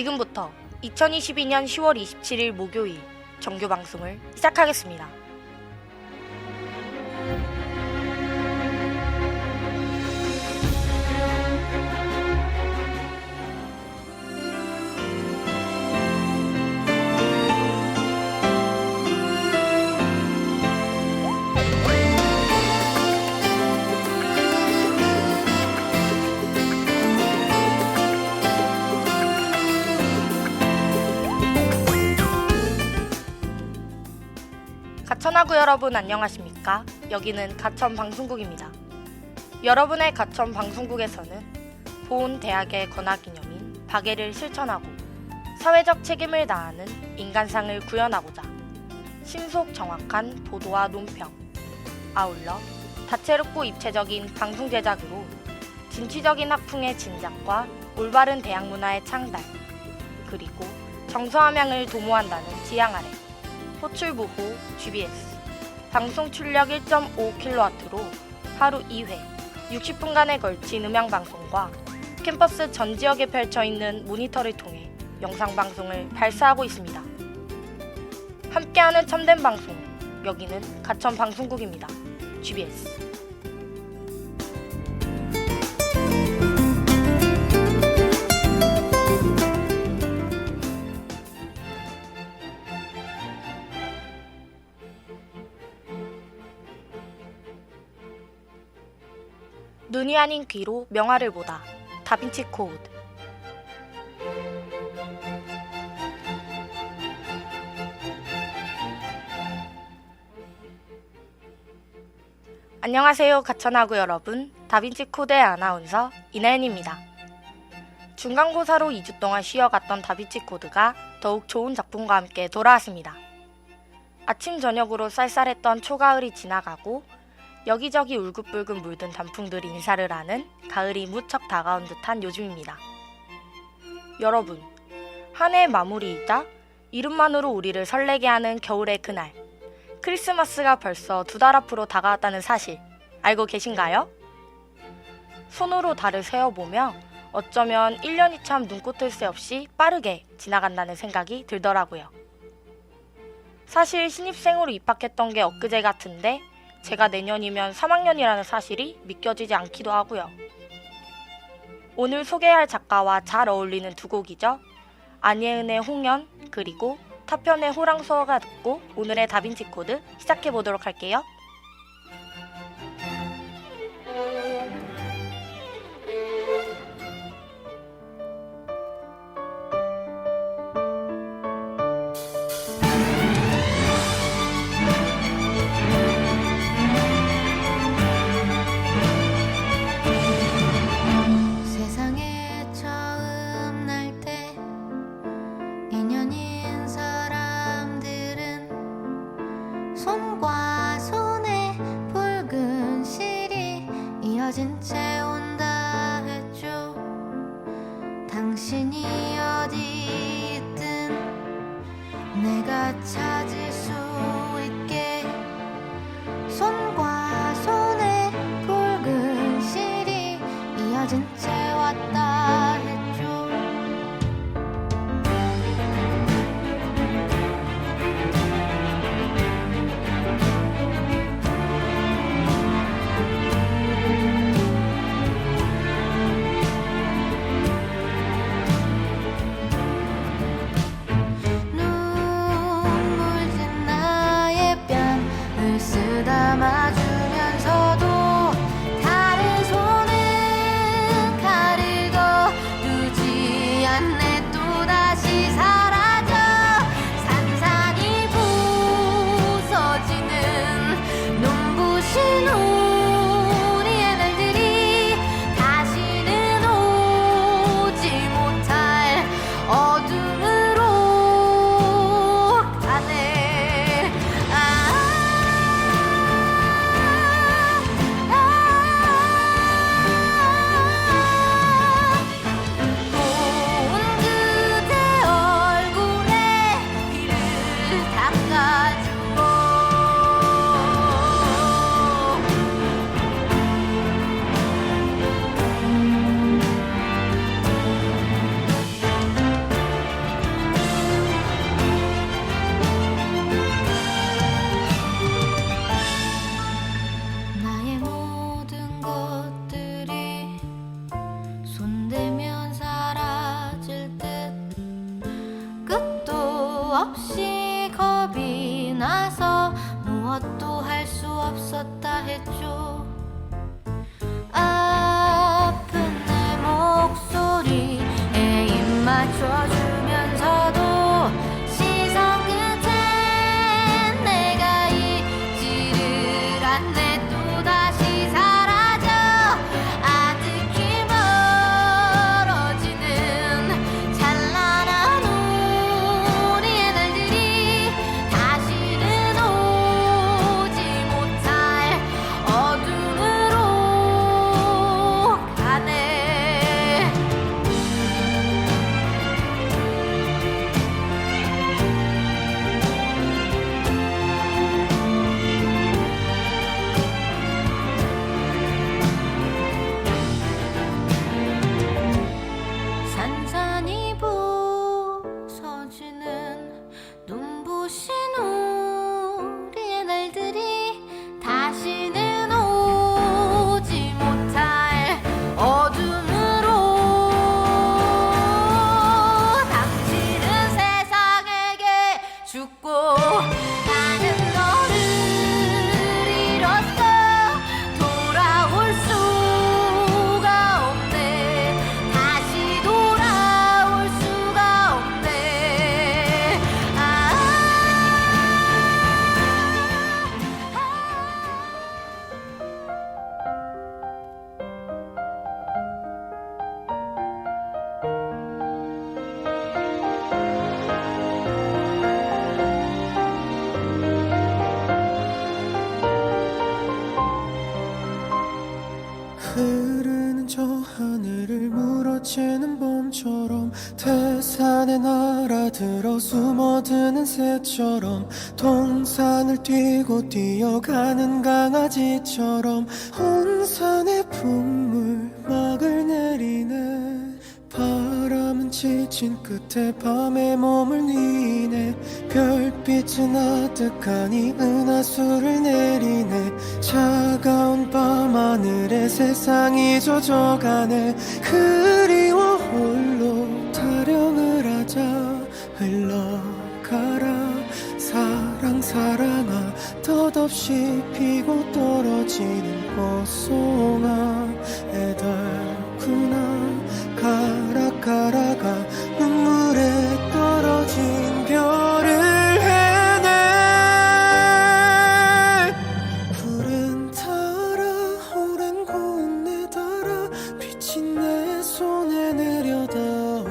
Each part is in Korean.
지금부터 2022년 10월 27일 목요일 정규 방송을 시작하겠습니다. 가천하구 여러분 안녕하십니까? 여기는 가천방송국입니다. 여러분의 가천방송국에서는 보은 대학의 건화기념인 박애를 실천하고 사회적 책임을 다하는 인간상을 구현하고자 신속 정확한 보도와 논평, 아울러 다채롭고 입체적인 방송 제작으로 진취적인 학풍의 진작과 올바른 대학 문화의 창달, 그리고 정서함양을 도모한다는 지향 아래 호출보호 GBS 방송 출력 1.5kW로 하루 2회 60분간에 걸친 음향방송과 캠퍼스 전 지역에 펼쳐있는 모니터를 통해 영상방송을 발사하고 있습니다. 함께하는 참된 방송, 여기는 가천방송국입니다. GBS. 눈이 아닌 귀로 명화를 보다. 다빈치 코드. 안녕하세요 가천하구 여러분, 다빈치 코드의 아나운서 이나연입니다. 중간고사로 2주 동안 쉬어갔던 다빈치 코드가 더욱 좋은 작품과 함께 돌아왔습니다. 아침 저녁으로 쌀쌀했던 초가을이 지나가고 여기저기 울긋불긋 물든 단풍들이 인사를 하는 가을이 무척 다가온 듯한 요즘입니다. 여러분, 한 해의 마무리이자 이름만으로 우리를 설레게 하는 겨울의 그날, 크리스마스가 벌써 2달 앞으로 다가왔다는 사실 알고 계신가요? 손으로 달을 세어보며 어쩌면 1년이 참 눈꽃을 새 없이 빠르게 지나간다는 생각이 들더라고요. 사실 신입생으로 입학했던 게 엊그제 같은데 제가 내년이면 3학년이라는 사실이 믿겨지지 않기도 하고요. 오늘 소개할 작가와 잘 어울리는 두 곡이죠. 안예은의 홍연, 그리고 타편의 호랑소가 듣고 오늘의 다빈치 코드 시작해보도록 할게요. 채 온다 했죠. 당신이 어디 있든 내가 찾을 수 있게 손과 손에 붉은 실이 이어진 채 왔다 했죠. 눈물 짓는 겁이 나서 무엇도 할 수 없었다 했죠. 아픈 내 목소리에 입 맞춰주면서도 시선 끝엔 내가 있지를 않네. 또다시 사라져 아득히 멀어지는 찬란한 우리의 날들이 다시는 오지 못할 어둠으로 가네. 산산이 부서지는 눈부신 우리의 날들이 다시는 오지 못할 어둠으로 당신은 세상에게 죽고 나는 너를 잃었어. 돌아올 수가 없네. 다시 돌아올 수가 없네. 흐르는 저 하늘을 물어채는 봄처럼 태산에 날아들어 숨어드는 새처럼 동산을 뛰고 뛰어가는 강아지처럼 온 산에 분물막을 내리네. 바람은 지친 끝에 밤에 몸을 뉘네. 별빛은 아득하니 은하수를 내리네. 차가운 밤하늘에 세상이 젖어가네. 그리워 홀로 타령을 하자. 흘러가라 사랑 사랑아. 덧없이 피고 떨어지는 꽃송아. 애달구나 가라 가라가 눈물에 떨어진 별을 해내. 푸른 달아 오랜 고운내 달아 빛이 내 손에 내려다오.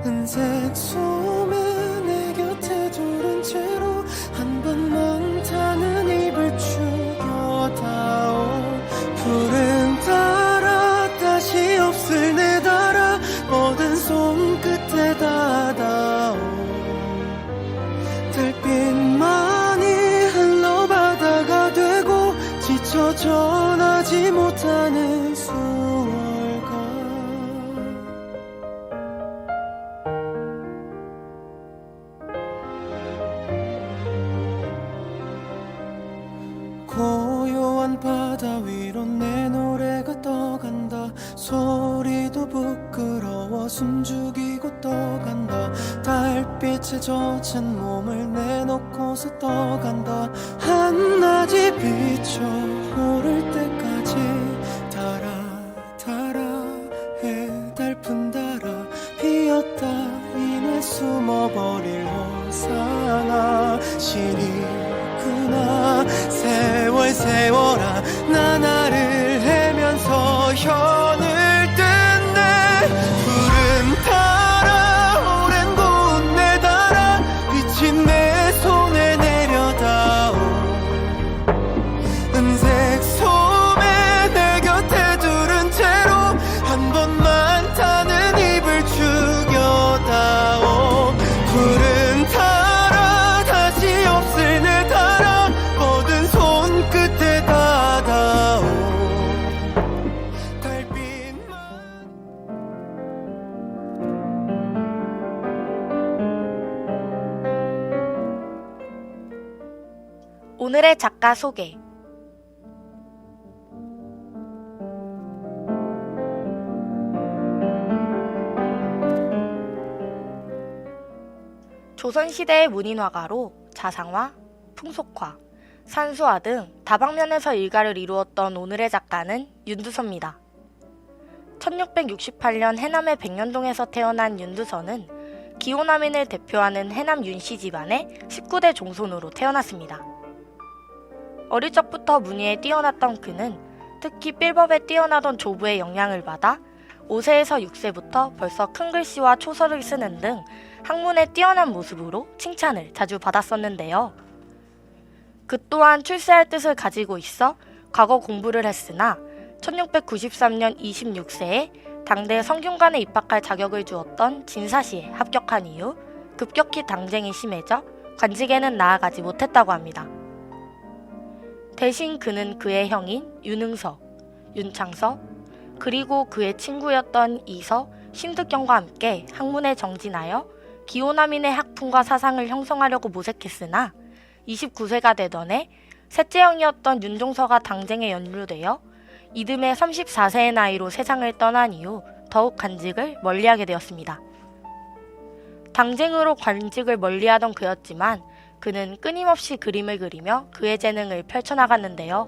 은색 소매 내 곁에 두른 채로 한 번만 타는 입을 죽여다오. 푸른 달아 다시 없을 내 달아 모든 손끝에 닿아다오. 달빛만이 흘러바다가 되고 지쳐 전하지 못하는 수월가. 고요한 바다 위로 내 노래가 떠간다. 소리도 부끄러워 숨죽이고 떠간다. 달빛에 젖은 몸을 내놓고서 떠간다. 한낮이 비춰 오를 때까지 달아 달아 해달픈 달아 피었다 이내 숨어버릴 호상아. 신이구나 세월 세월아. 나 나를 헤면서 현을 뜬네. 푸른 달아 오랜 고운 내 달아 빛이 내 손에 내려다오. 은색 소매 내 곁에 두른 채로 한 번만 타는 입을 죽여다오. 푸른 달아 다시 없을 내 달아 모든 손끝에 닿아다오. 달빛만 오늘의 작가 소개. 조선시대의 문인화가로 자상화, 풍속화, 산수화 등 다방면에서 일가를 이루었던 오늘의 작가는 윤두서입니다. 1668년 해남의 백년동에서 태어난 윤두서는 기호남인을 대표하는 해남 윤씨 집안의 19대 종손으로 태어났습니다. 어릴 적부터 문예에 뛰어났던 그는 특히 필법에 뛰어나던 조부의 영향을 받아 5세에서 6세부터 벌써 큰 글씨와 초서를 쓰는 등 학문에 뛰어난 모습으로 칭찬을 자주 받았었는데요. 그 또한 출세할 뜻을 가지고 있어 과거 공부를 했으나 1693년 26세에 당대 성균관에 입학할 자격을 주었던 진사시에 합격한 이후 급격히 당쟁이 심해져 관직에는 나아가지 못했다고 합니다. 대신 그는 그의 형인 윤응서, 윤창서, 그리고 그의 친구였던 이서, 심득경과 함께 학문에 정진하여 기호남인의 학풍과 사상을 형성하려고 모색했으나 29세가 되던 해 셋째 형이었던 윤종서가 당쟁에 연루되어 이듬해 34세의 나이로 세상을 떠난 이후 더욱 관직을 멀리하게 되었습니다. 당쟁으로 관직을 멀리하던 그였지만 그는 끊임없이 그림을 그리며 그의 재능을 펼쳐나갔는데요.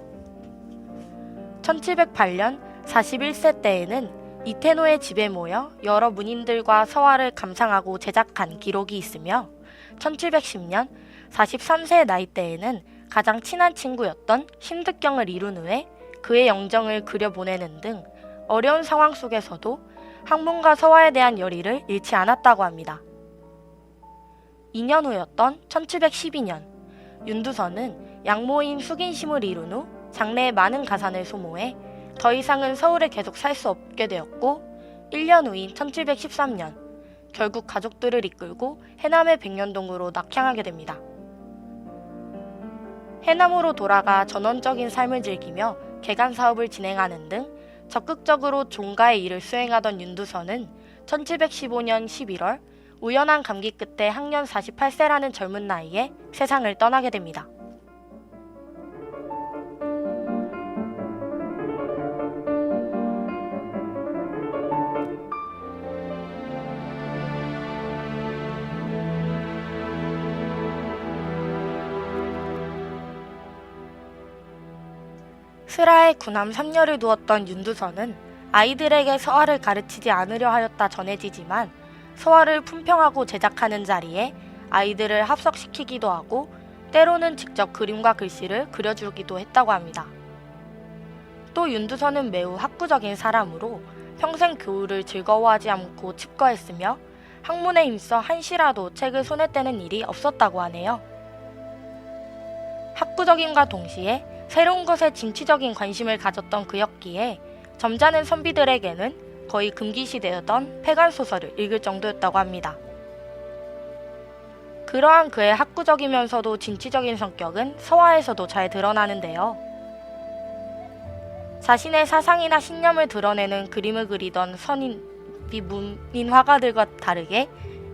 1708년 41세 때에는 이태노의 집에 모여 여러 문인들과 서화를 감상하고 제작한 기록이 있으며 1710년 43세의 나이 때에는 가장 친한 친구였던 심득경을 이룬 후에 그의 영정을 그려보내는 등 어려운 상황 속에서도 학문과 서화에 대한 열의를 잃지 않았다고 합니다. 2년 후였던 1712년 윤두서는 양모인 숙인심을 이룬 후 장래에 많은 가산을 소모해 더 이상은 서울에 계속 살 수 없게 되었고 1년 후인 1713년 결국 가족들을 이끌고 해남의 백년동으로 낙향하게 됩니다. 해남으로 돌아가 전원적인 삶을 즐기며 개간 사업을 진행하는 등 적극적으로 종가의 일을 수행하던 윤두서는 1715년 11월 우연한 감기 끝에 학년 48세라는 젊은 나이에 세상을 떠나게 됩니다. 슬하에 군함 3년을 두었던 윤두서는 아이들에게 서화를 가르치지 않으려 하였다 전해지지만 서화를 품평하고 제작하는 자리에 아이들을 합석시키기도 하고 때로는 직접 그림과 글씨를 그려주기도 했다고 합니다. 또 윤두서는 매우 학구적인 사람으로 평생 교우를 즐거워하지 않고 칩거했으며 학문에 힘써 한시라도 책을 손에 떼는 일이 없었다고 하네요. 학구적임과 동시에 새로운 것에 진취적인 관심을 가졌던 그였기에 점잖은 선비들에게는 거의 금기시되었던 폐간소설을 읽을 정도였다고 합니다. 그러한 그의 학구적이면서도 진취적인 성격은 서화에서도 잘 드러나는데요. 자신의 사상이나 신념을 드러내는 그림을 그리던 선비 문인 화가들과 다르게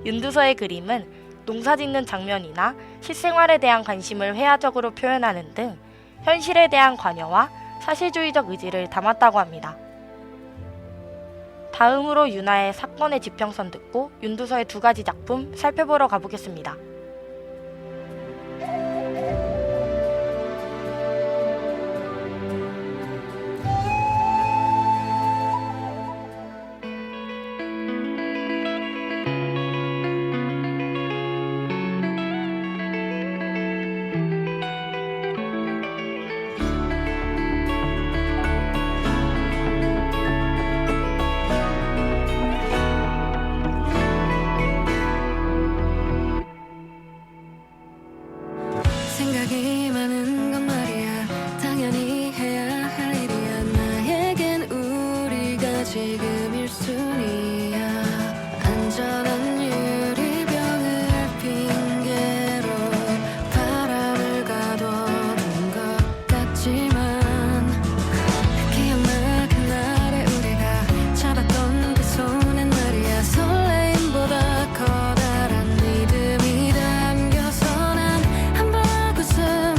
윤두서의 그림은 농사짓는 장면이나 실생활에 대한 관심을 회화적으로 표현하는 등 현실에 대한 관여와 사실주의적 의지를 담았다고 합니다. 다음으로 윤하의 사건의 지평선 듣고 윤두서의 두 가지 작품 살펴보러 가보겠습니다. 생각이 많은 건 말이야 당연히 해야 할 일이야 나에겐 우리가 지금 1순위야 안전한 유리병을 핑계로 바람을 가둬둔 것 같지만 기억나 그날의 우리가 잡았던 그 손엔 말이야 설레임보다 커다란 믿음이 담겨서 난 한 바구음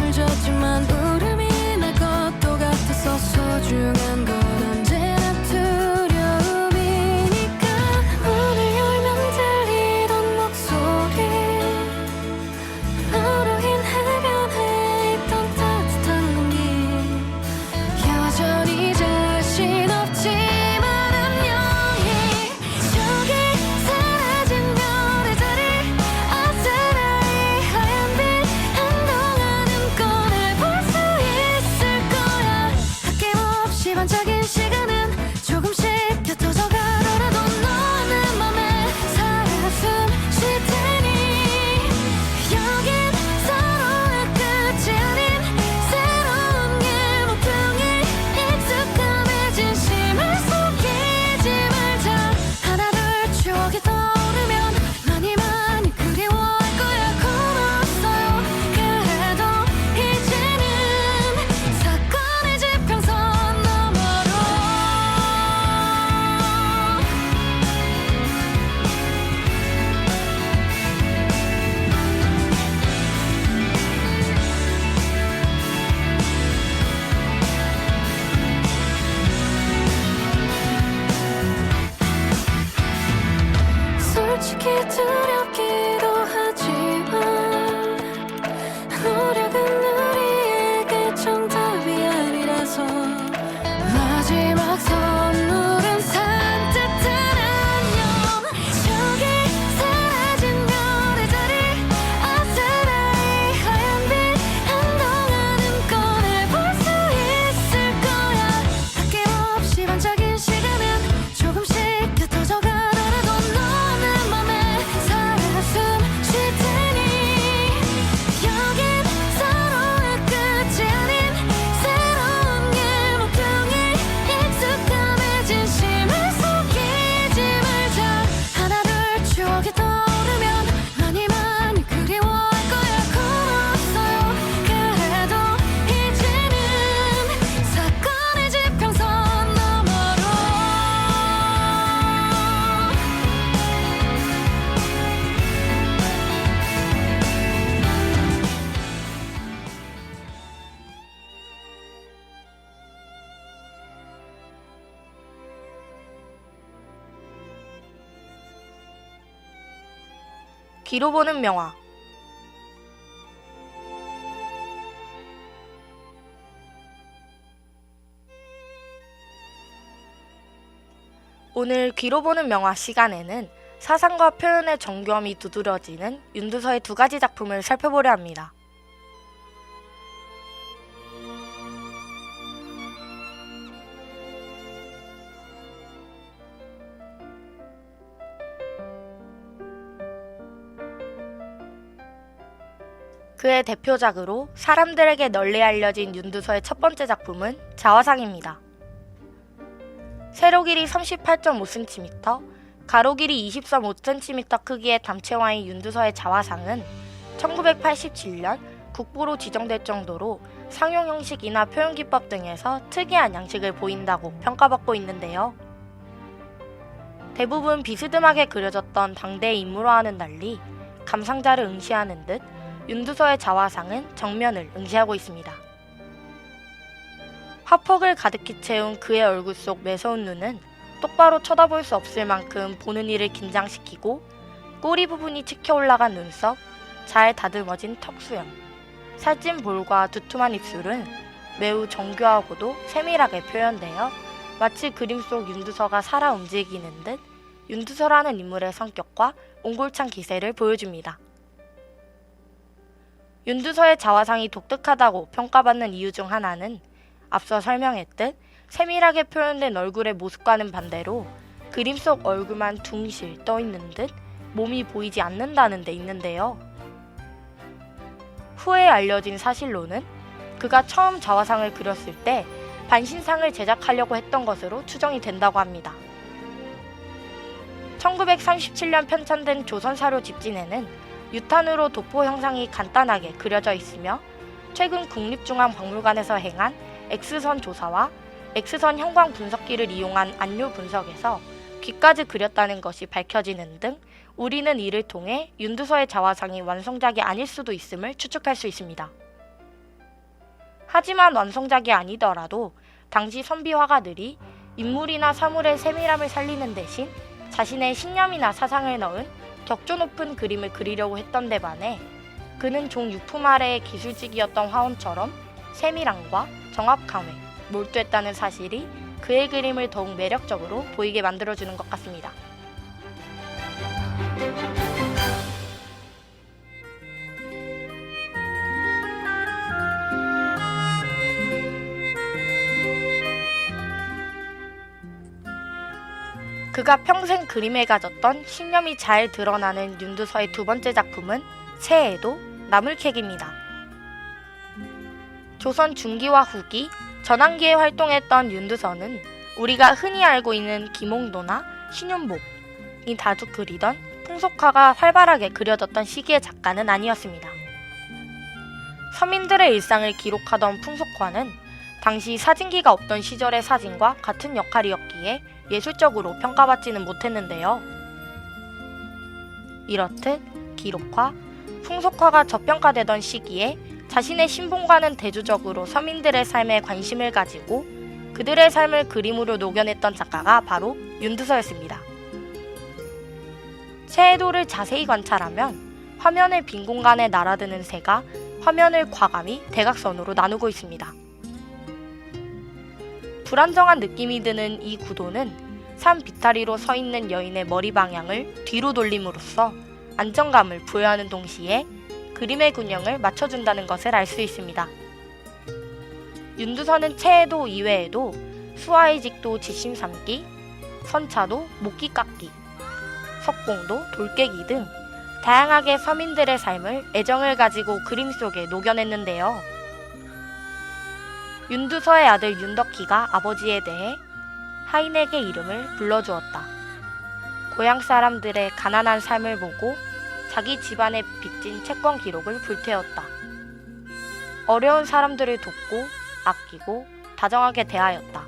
귀로 보는 명화. 오늘 귀로 보는 명화 시간에는 사상과 표현의 정교함이 두드러지는 윤두서의 두 가지 작품을 살펴보려 합니다. 그의 대표작으로 사람들에게 널리 알려진 윤두서의 첫 번째 작품은 자화상입니다. 세로 길이 38.5cm, 가로 길이 20.5cm 크기의 담채화인 윤두서의 자화상은 1987년 국보로 지정될 정도로 상용 형식이나 표현 기법 등에서 특이한 양식을 보인다고 평가받고 있는데요. 대부분 비스듬하게 그려졌던 당대의 인물화와는 달리 감상자를 응시하는 듯 윤두서의 자화상은 정면을 응시하고 있습니다. 화폭을 가득히 채운 그의 얼굴 속 매서운 눈은 똑바로 쳐다볼 수 없을 만큼 보는 이를 긴장시키고 꼬리 부분이 치켜 올라간 눈썹, 잘 다듬어진 턱수염, 살찐 볼과 두툼한 입술은 매우 정교하고도 세밀하게 표현되어 마치 그림 속 윤두서가 살아 움직이는 듯 윤두서라는 인물의 성격과 옹골찬 기세를 보여줍니다. 윤두서의 자화상이 독특하다고 평가받는 이유 중 하나는 앞서 설명했듯 세밀하게 표현된 얼굴의 모습과는 반대로 그림 속 얼굴만 둥실 떠있는 듯 몸이 보이지 않는다는 데 있는데요. 후에 알려진 사실로는 그가 처음 자화상을 그렸을 때 반신상을 제작하려고 했던 것으로 추정이 된다고 합니다. 1937년 편찬된 조선사료 집진에는 유탄으로 도포 형상이 간단하게 그려져 있으며 최근 국립중앙박물관에서 행한 X선 조사와 X선 형광 분석기를 이용한 안료 분석에서 귀까지 그렸다는 것이 밝혀지는 등 우리는 이를 통해 윤두서의 자화상이 완성작이 아닐 수도 있음을 추측할 수 있습니다. 하지만 완성작이 아니더라도 당시 선비 화가들이 인물이나 사물의 세밀함을 살리는 대신 자신의 신념이나 사상을 넣은 격조 높은 그림을 그리려고 했던 데 반해 그는 종 유품 아래의 기술직이었던 화원처럼 세밀함과 정확함에 몰두했다는 사실이 그의 그림을 더욱 매력적으로 보이게 만들어주는 것 같습니다. 그가 평생 그림에 가졌던 신념이 잘 드러나는 윤두서의 두 번째 작품은 채에도 나물캐기입니다. 조선 중기와 후기, 전환기에 활동했던 윤두서는 우리가 흔히 알고 있는 김홍도나 신윤복이 다수 그리던 풍속화가 활발하게 그려졌던 시기의 작가는 아니었습니다. 서민들의 일상을 기록하던 풍속화는 당시 사진기가 없던 시절의 사진과 같은 역할이었기에 예술적으로 평가받지는 못했는데요. 이렇듯 기록화, 풍속화가 저평가되던 시기에 자신의 신분과는 대조적으로 서민들의 삶에 관심을 가지고 그들의 삶을 그림으로 녹여냈던 작가가 바로 윤두서였습니다. 채도를 자세히 관찰하면 화면의 빈 공간에 날아드는 새가 화면을 과감히 대각선으로 나누고 있습니다. 불안정한 느낌이 드는 이 구도는 산 비탈이로 서 있는 여인의 머리 방향을 뒤로 돌림으로써 안정감을 부여하는 동시에 그림의 균형을 맞춰준다는 것을 알 수 있습니다. 윤두서는 채에도 이외에도 수아의 직도 지심삼기, 선차도 목기 깎기, 석공도 돌깨기 등 다양하게 서민들의 삶을 애정을 가지고 그림 속에 녹여냈는데요. 윤두서의 아들 윤덕희가 아버지에 대해 하인에게 이름을 불러주었다. 고향 사람들의 가난한 삶을 보고 자기 집안에 빚진 채권 기록을 불태웠다. 어려운 사람들을 돕고 아끼고 다정하게 대하였다.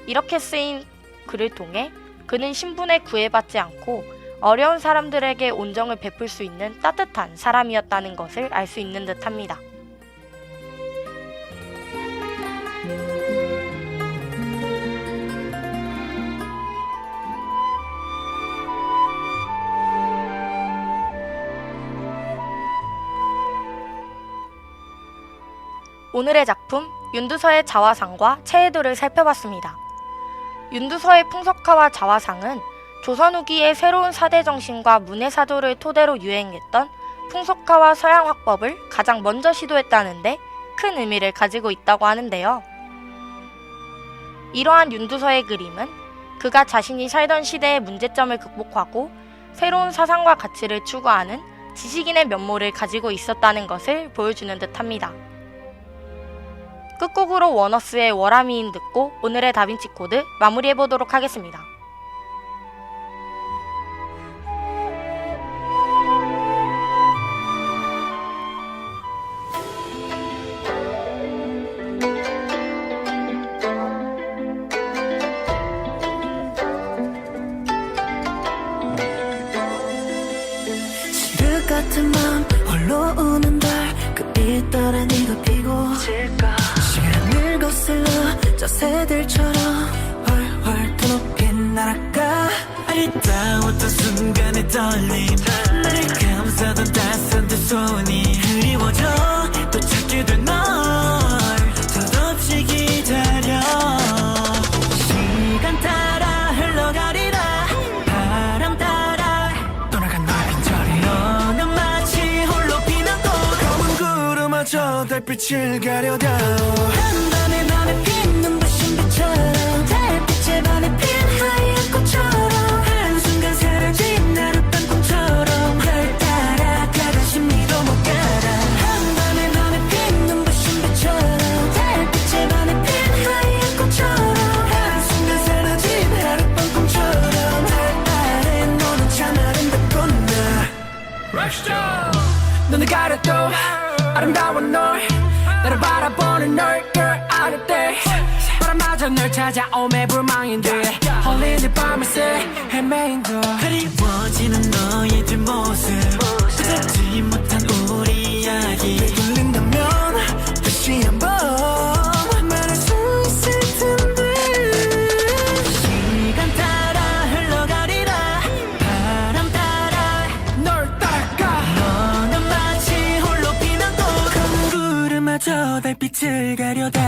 이렇게 쓰인 글을 통해 그는 신분에 구애받지 않고 어려운 사람들에게 온정을 베풀 수 있는 따뜻한 사람이었다는 것을 알 수 있는 듯합니다. 오늘의 작품 윤두서의 자화상과 체해도를 살펴봤습니다. 윤두서의 풍속화와 자화상은 조선 후기의 새로운 사대 정신과 문해사조를 토대로 유행했던 풍속화와 서양 화법을 가장 먼저 시도했다는데 큰 의미를 가지고 있다고 하는데요. 이러한 윤두서의 그림은 그가 자신이 살던 시대의 문제점을 극복하고 새로운 사상과 가치를 추구하는 지식인의 면모를 가지고 있었다는 것을 보여주는 듯합니다. 끝곡으로 원어스의 월화미인 듣고 오늘의 다빈치 코드 마무리해보도록 하겠습니다. 칠흑 같은 맘 홀로 우는 달그 잇따라 네가 피고 시간을 거슬러 저 새들처럼 훨훨 더 높이 날아가 아리따웠던 순간의 떨림 나를 감싸던 따스한 두 손이 그리워져 또 찾게 된 널 덧없이 기다려 시간 따라 흘러가리라 바람 따라 떠나간 너의 빈자리 너는 마치 홀로 피는 꽃 검은 구름마저 달빛을 가려다 한밤에 밤에 핀 눈부신 빛처럼 달빛에 반해 핀 하얀 꽃처럼 한순간 사라진 하룻밤 꿈처럼 별 따라 가다 심리도 못 가라 한밤에 밤에 핀 눈부신 빛처럼 달빛에 반해 핀 하얀 꽃처럼 한순간 사라진 하룻밤 꿈처럼 달 아래 너는 참 아름답구나 눈을 가려도 아름다운 널 나를 바라보는 널 girl 아를 때 바람마저 널 찾아오매 불망인데 홀린 밤을 새 헤매인 더 그리워지는 너의 뒷모습 듣지 못한 우리 이야기 들린다면 다시 한번 말할 수 있을 텐데 시간 따라 흘러가리라 바람 따라 널 따라가 너는 마치 홀로 피는 꽃 검은 구름마저 달빛을 가려다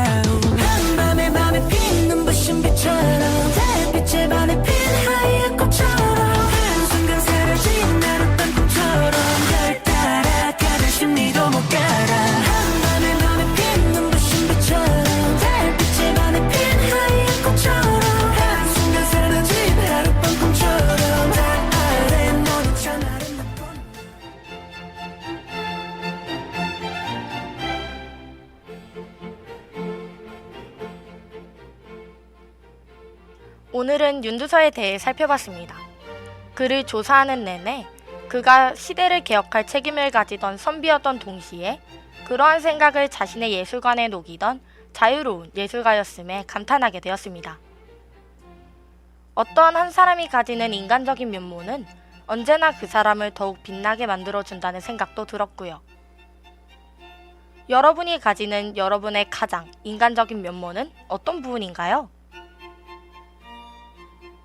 한밤에 밤에 핀 눈부신 빛처럼 달빛에 반해 핀 하얀 꽃처럼 한순간 사라진 하룻밤 꿈처럼 별 따라 가다 심리도 못 가라 한밤에 밤에 핀 눈부신 빛처럼 달빛에 반해 핀 하얀 꽃처럼 한순간 사라진 하룻밤 꿈처럼 달 아래 너는 참 아름답구나 오늘은 윤두서에 대해 살펴봤습니다. 그를 조사하는 내내 그가 시대를 개혁할 책임을 가지던 선비였던 동시에 그러한 생각을 자신의 예술관에 녹이던 자유로운 예술가였음에 감탄하게 되었습니다. 어떠한 한 사람이 가지는 인간적인 면모는 언제나 그 사람을 더욱 빛나게 만들어준다는 생각도 들었고요. 여러분이 가지는 여러분의 가장 인간적인 면모는 어떤 부분인가요?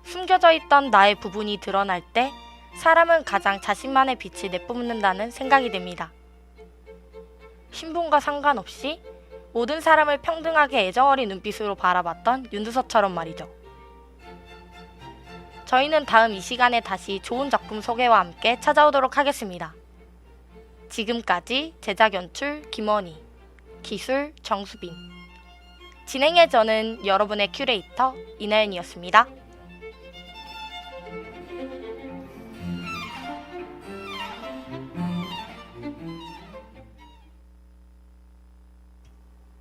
숨겨져 있던 나의 부분이 드러날 때 사람은 가장 자신만의 빛을 내뿜는다는 생각이 듭니다. 신분과 상관없이 모든 사람을 평등하게 애정어린 눈빛으로 바라봤던 윤두서처럼 말이죠. 저희는 다음 이 시간에 다시 좋은 작품 소개와 함께 찾아오도록 하겠습니다. 지금까지 제작 연출 김원희, 기술 정수빈, 진행의 저는 여러분의 큐레이터 이나연이었습니다.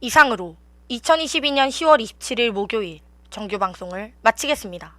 이상으로 2022년 10월 27일 목요일 정규 방송을 마치겠습니다.